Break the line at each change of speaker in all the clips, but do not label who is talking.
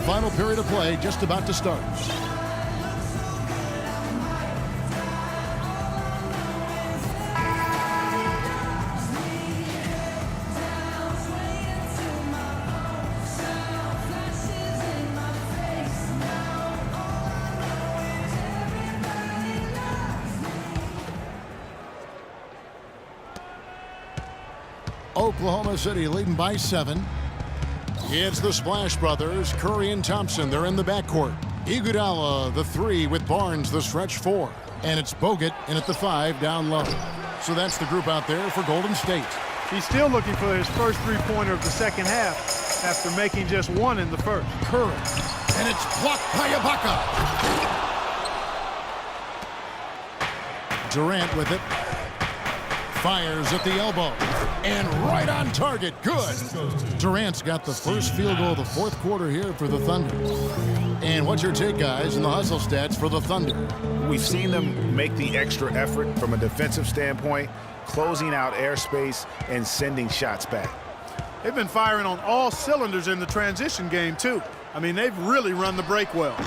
the final period of play just about to start. Oklahoma City leading by 7. It's the Splash Brothers, Curry and Thompson. They're in the backcourt. Iguodala, the 3, with Barnes, the stretch 4. And it's Bogut in at the 5 down low. So that's the group out there for Golden State.
He's still looking for his first three-pointer of the second half after making just one in the first.
Curry. And it's blocked by Ibaka. Durant with it. Fires at the elbow. And right on target. Good. Durant's got the first field goal of the fourth quarter here for the Thunder. And what's your take, guys, in the hustle stats for the Thunder?
We've seen them make the extra effort from a defensive standpoint, closing out airspace and sending shots back.
They've been firing on all cylinders in the transition game, too. I mean, they've really run the break well.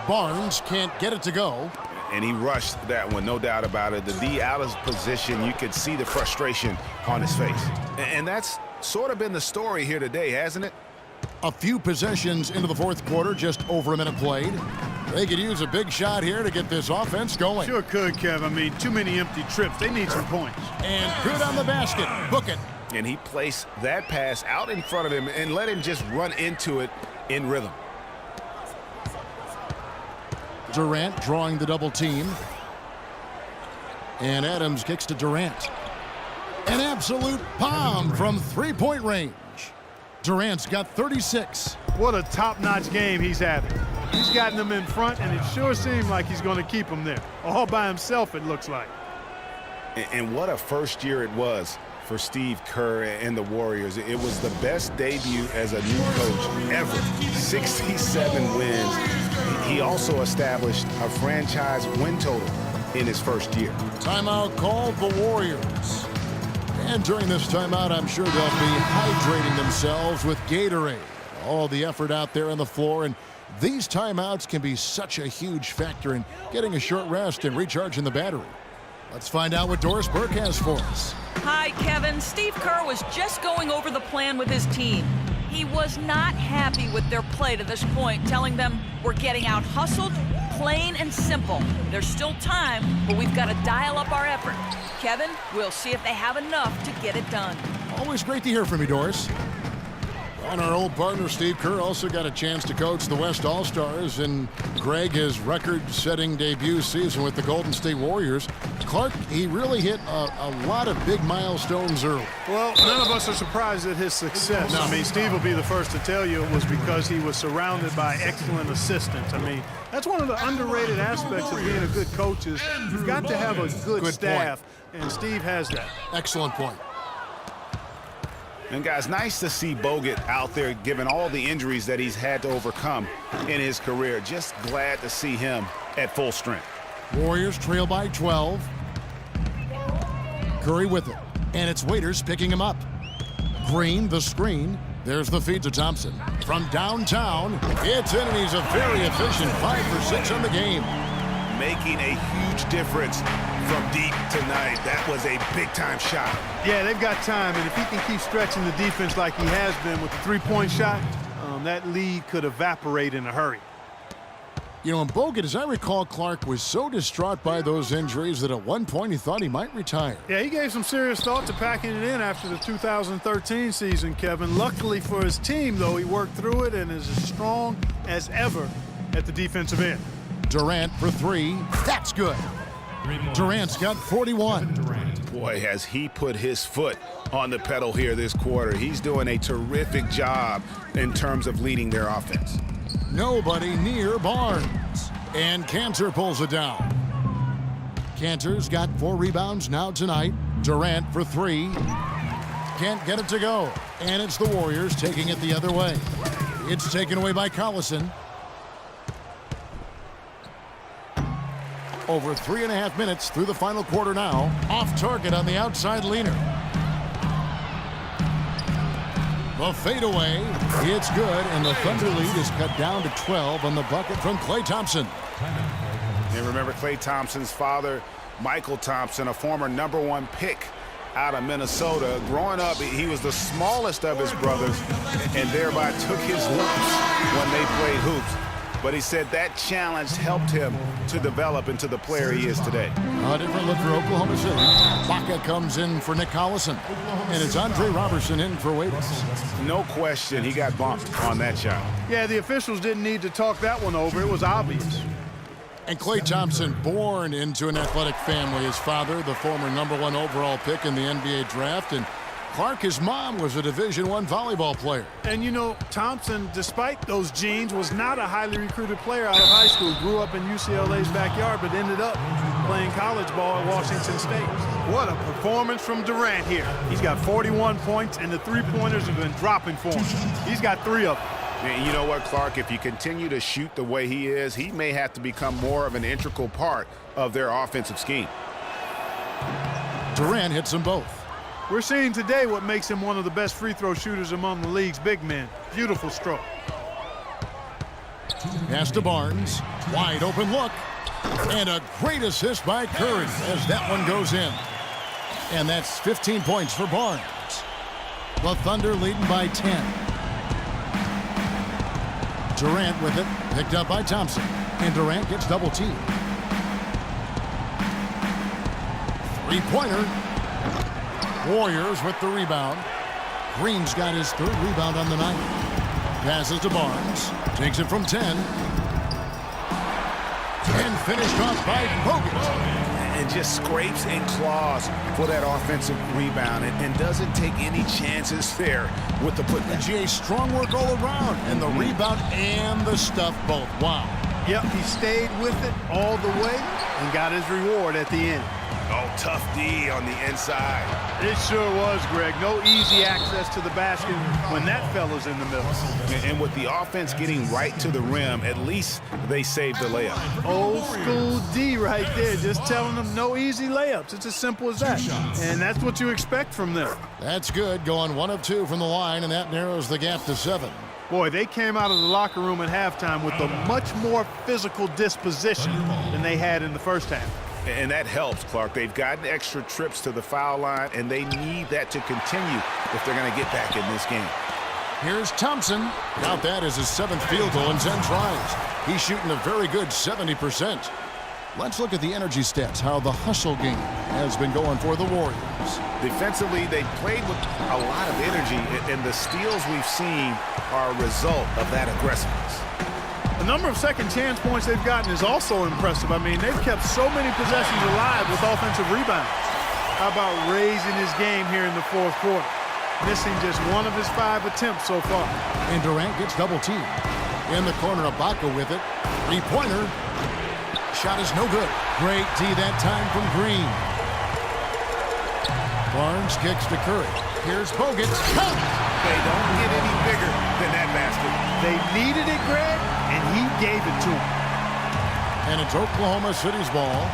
Barnes can't get it to go.
And he rushed that one, no doubt about it. The D out of position, you could see the frustration on his face. And that's sort of been the story here today, hasn't it?
A few possessions into the fourth quarter, just over a minute played. They could use a big shot here to get this offense going.
Sure could, Kev. I mean, too many empty trips. They need some points.
And good on the basket. Book it.
And he placed that pass out in front of him and let him just run into it in rhythm.
Durant drawing the double team. And Adams kicks to Durant. An absolute bomb from three-point range. Durant's got 36.
What a top-notch game he's having. He's gotten them in front, and it sure seems like he's going to keep them there. All by himself, it looks like.
And what a first year it was for Steve Kerr and the Warriors. It was the best debut as a new coach ever. 67 wins. He also established a franchise win total in his first year.
Timeout called the Warriors. And during this timeout, I'm sure they'll be hydrating themselves with Gatorade. All the effort out there on the floor, and these timeouts can be such a huge factor in getting a short rest and recharging the battery. Let's find out what Doris Burke has for us.
Hi, Kevin. Steve Kerr was just going over the plan with his team. He was not happy with their play to this point, telling them we're getting out hustled, plain and simple. There's still time, but we've got to dial up our effort. Kevin, we'll see if they have enough to get it done.
Always great to hear from you, Doris. And our old partner Steve Kerr also got a chance to coach the West All-Stars, and Greg, his record-setting debut season with the Golden State Warriors. Clark, he really hit a lot of big milestones early.
Well, none of us are surprised at his success.
No.
I mean, Steve will be the first to tell you it was because he was surrounded by excellent assistants. I mean, that's one of the underrated aspects of being a good coach is you've got to have a good staff, and Steve has that.
Excellent point.
And guys, nice to see Bogut out there given all the injuries that he's had to overcome in his career. Just glad to see him at full strength.
Warriors trail by 12. Curry with it. And it's Waiters picking him up. Green, the screen. There's the feed to Thompson. From downtown, it's in, and he's a very efficient 5 for 6 on the game.
Making a huge difference from deep tonight. That was a big-time shot.
Yeah, they've got time, and if he can keep stretching the defense like he has been with the three-point shot, that lead could evaporate in a hurry.
You know, and Bogut, as I recall, Clark was so distraught by those injuries that at one point he thought he might retire.
Yeah, he gave some serious thought to packing it in after the 2013 season, Kevin. Luckily for his team, though, he worked through it and is as strong as ever at the defensive end.
Durant for 3. That's good. Durant's got 41.
Boy, has he put his foot on the pedal here this quarter. He's doing a terrific job in terms of leading their offense.
Nobody near Barnes. And Cantor pulls it down. Cantor's got 4 rebounds now tonight. Durant for 3. Can't get it to go. And it's the Warriors taking it the other way. It's taken away by Collison. Over 3.5 minutes through the final quarter now. Off target on the outside leaner. The fadeaway, it's good, and the Thunder lead is cut down to 12 on the bucket from Klay Thompson.
And remember Klay Thompson's father, Michael Thompson, a former #1 pick out of Minnesota. Growing up, he was the smallest of his brothers and thereby took his lumps when they played hoops. But he said that challenge helped him to develop into the player he is today.
A different look for Oklahoma City. Baca comes in for Nick Collison. And it's Andre Robertson in for Waiters.
No question he got bumped on that shot.
Yeah, the officials didn't need to talk that one over. It was obvious.
And Klay Thompson, born into an athletic family. His father, the former #1 overall pick in the NBA draft. And Clark, his mom, was a Division I volleyball player.
And, you know, Thompson, despite those genes, was not a highly recruited player out of high school. Grew up in UCLA's backyard, but ended up playing college ball at Washington State. What a performance from Durant here. He's got 41 points, and the three-pointers have been dropping for him. He's got 3 of them.
And you know what, Clark? If you continue to shoot the way he is, he may have to become more of an integral part of their offensive scheme.
Durant hits them both.
We're seeing today what makes him one of the best free throw shooters among the league's big men. Beautiful stroke.
Pass to Barnes. Wide open look. And a great assist by Curry as that one goes in. And that's 15 points for Barnes. The Thunder leading by 10. Durant with it. Picked up by Thompson. And Durant gets double teamed. Three-pointer. Warriors with the rebound. Green's got his 3rd rebound on the night. Passes to Barnes. Takes it from 10. And finished off by Bogut.
And just scrapes and claws for that offensive rebound and doesn't take any chances there with the putback.
Jay, strong work all around. And the rebound and the stuff both. Wow.
Yep, he stayed with it all the way and got his reward at the end.
Oh, tough D on the inside.
It sure was, Greg. No easy access to the basket when that fella's in the middle.
And with the offense getting right to the rim, at least they saved the layup.
Old school D right there, just telling them no easy layups. It's as simple as that. And that's what you expect from them.
That's good. Going 1 of 2 from the line, and that narrows the gap to 7.
Boy, they came out of the locker room at halftime with a much more physical disposition than they had in the first half.
And that helps, Clark. They've gotten extra trips to the foul line, and they need that to continue if they're going to get back in this game.
Here's Thompson. Now that is his 7th field goal in 10 tries. He's shooting a very good 70%. Let's look at the energy stats, how the hustle game has been going for the Warriors.
Defensively, they played with a lot of energy, and the steals we've seen are a result of that aggressiveness.
The number of second chance points they've gotten is also impressive. I mean, they've kept so many possessions alive with offensive rebounds. How about raising his game here in the 4th quarter? Missing just 1 of his 5 attempts so far.
And Durant gets double teamed. In the corner, Ibaka with it. Three-pointer. Shot is no good. Great D that time from Green. Barnes kicks to Curry. Here's Bogut.
They don't get any bigger than that basket.
They needed it, Greg, and he gave it to them.
And it's Oklahoma City's ball.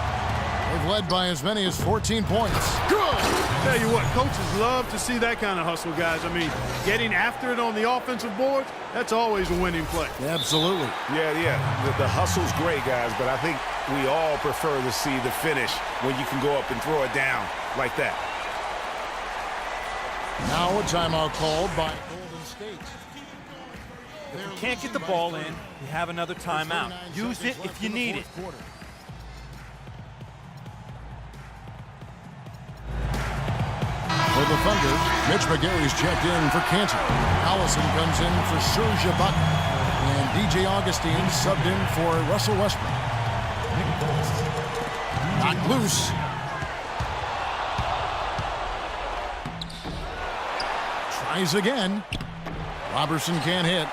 They've led by as many as 14 points.
Good! Tell you what, coaches love to see that kind of hustle, guys. I mean, getting after it on the offensive boards, that's always a winning play.
Absolutely.
Yeah. The hustle's great, guys, but I think we all prefer to see the finish when you can go up and throw it down like that.
Now a timeout called by Golden State.
If you can't get the ball in, you have another timeout. Use it if you need it.
For the Thunder, Mitch McGary's checked in for Cantor. Allison comes in for Serge Ibaka. And DJ Augustine subbed in for Russell Westbrook. Knocked loose. Tries again. Robertson can't hit.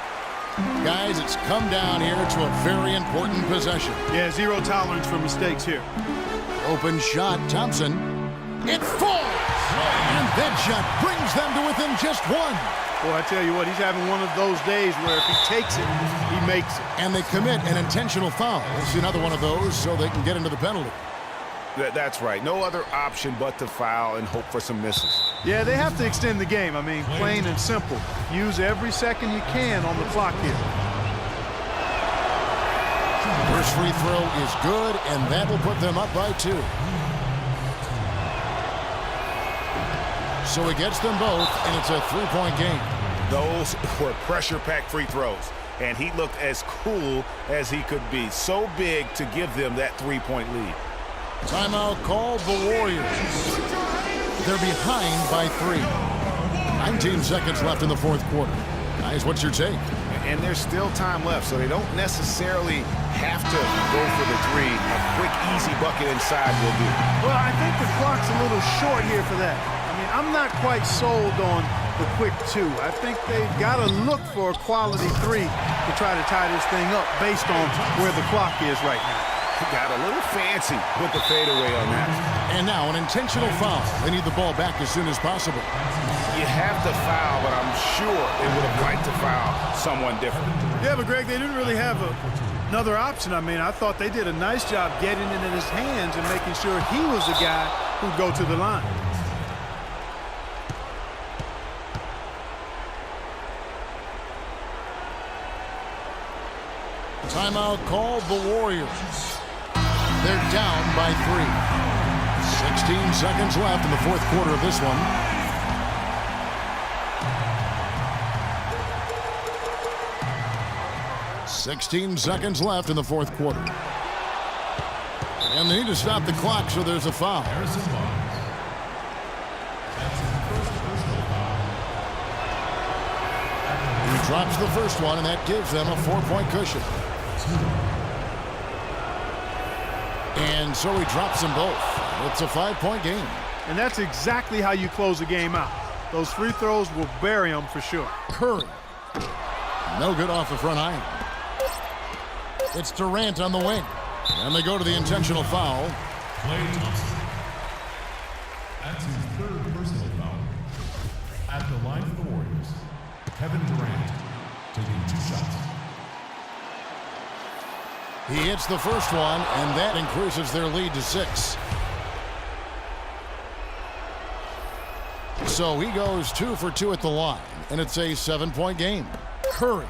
Guys, it's come down here to a very important possession.
Yeah, 0 tolerance for mistakes here.
Open shot, Thompson. It falls! And that shot brings them to within just 1.
Boy, I tell you what, he's having one of those days where if he takes it, he makes it.
And they commit an intentional foul. It's another one of those so they can get into the penalty.
That's right. No other option but to foul and hope for some misses.
Yeah, they have to extend the game. I mean, plain and simple. Use every second you can on the clock here.
First free throw is good, and that will put them up by 2. So he gets them both, and it's a 3-point game.
Those were pressure-packed free throws, and he looked as cool as he could be. So big to give them that 3-point lead.
Timeout called the Warriors. They're behind by 3. 19 seconds left in the fourth quarter. Guys, what's your take?
And there's still time left, so they don't necessarily have to go for the 3. A quick, easy bucket inside will do.
Well, I think the clock's a little short here for that. I mean, I'm not quite sold on the quick 2. I think they've got to look for a quality 3 to try to tie this thing up based on where the clock is right now.
Got a little fancy with the fadeaway on that.
And now an intentional foul. They need the ball back as soon as possible.
You have to foul, but I'm sure they would have liked to foul someone different.
Yeah, but Greg, they didn't really have another option. I mean, I thought they did a nice job getting it in his hands and making sure he was the guy who'd go to the line.
Timeout called the Warriors. They're down by 3. 16 seconds left in the fourth quarter of this one. $16 seconds left in the fourth quarter. And they need to stop the clock, so there's a foul. He drops the first one, and that gives them a 4-point cushion. And so he drops them both. It's a 5-point game.
And that's exactly how you close a game out. Those free throws will bury them for sure.
Curry. No good off the front iron. It's Durant on the wing. And they go to the intentional foul.
Klay Thompson. That's his 3rd personal foul. At the line for the Warriors, Kevin Durant taking 2 shots.
He hits the first one, and that increases their lead to 6. So he goes 2 for 2 at the line, and it's a 7-point game. Curry.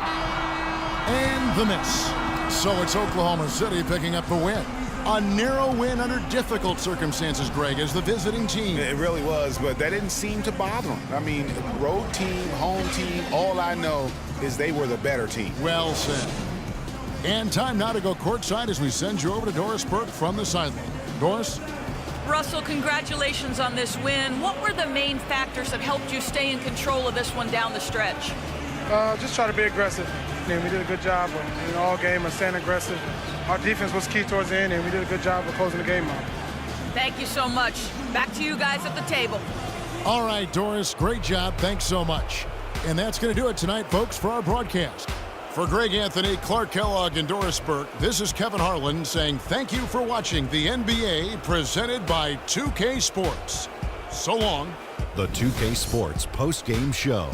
And the miss. So it's Oklahoma City picking up the win. A narrow win under difficult circumstances, Greg, as the visiting team.
It really was, but that didn't seem to bother them. I mean, road team, home team, all I know is they were the better team.
Well said. And time now to go courtside as we send you over to Doris Burke from the sideline. Doris?
Russell, congratulations on this win. What were the main factors that helped you stay in control of this one down the stretch?
Just try to be aggressive. And we did a good job all game of staying aggressive. Our defense was key towards the end, and we did a good job of closing the game out.
Thank you so much. Back to you guys at the table.
All right, Doris, great job. Thanks so much. And that's going to do it tonight, folks, for our broadcast. For Greg Anthony, Clark Kellogg, and Doris Burke, this is Kevin Harlan saying thank you for watching the NBA presented by 2K Sports. So long.
The 2K Sports post-game show.